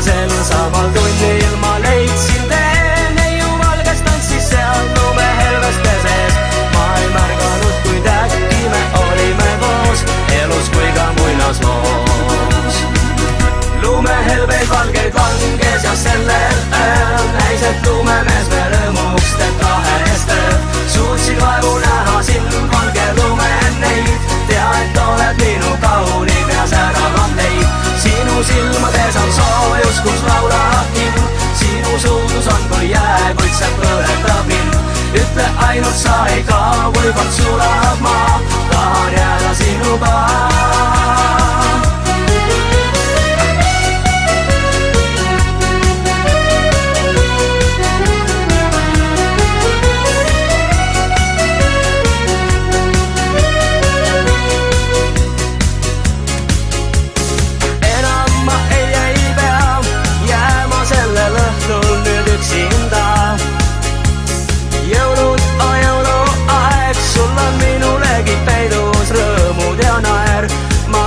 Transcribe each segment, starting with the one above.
sel samal tunnil ma leidsin tee neiu valges tantsis seal lumehelveste sees. Ma ei märganud, kuid äkki me olime koos elus kui ka muinasloos. Lumehelbeid valgeid langes ja sellel ööl näis, et lumemees me rõõmuks teeb kahest ööd. Suutsin vaevu näha sind, valge lume neid, tea, et oled minu kaunim ja säravam leid. Sinu silmades on soojus, kus laulab hind, sinu suudus on kui jää, kuid see põletab mind. Ütle ainult sa ei kao, kui kord sulab maa, tahan jääda sinuga.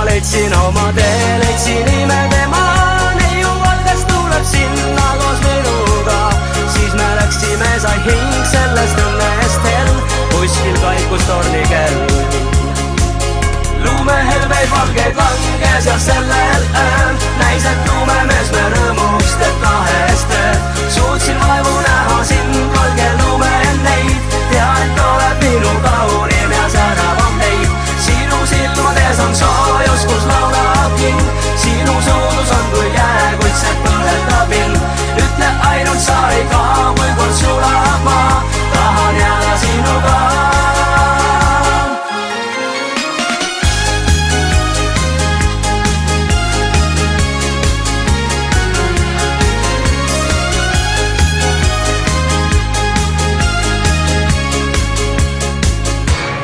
Leidsin oma tee, leidsin imede maa, neiu valges tuleb sinna koos minuga. Siis me läksime, sai hing sellest õnnest hell, kuskil kaikus tornikell. Lumehelbeid valgeid langes ja sellel ööl näis, et lumemees me rõõmuks teeb kahest ööd. Suutsin vaevu näha sind, valge lume neid, tea, et oled minu kaunim ja säravam leid. Sinu silmades on soojus, kus laulab hind, sinu suudus on kui jää, kuid see põletab mind. Ütle ainult sa ei kao, kui kord sulab maa, tahan jääda sinuga.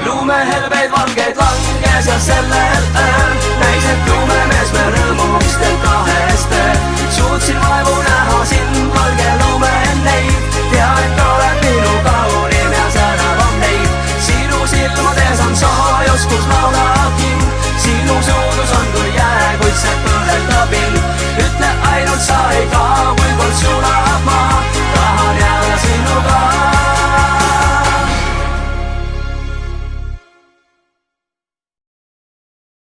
Lumehelbeid valgeid langes ja sellel ööl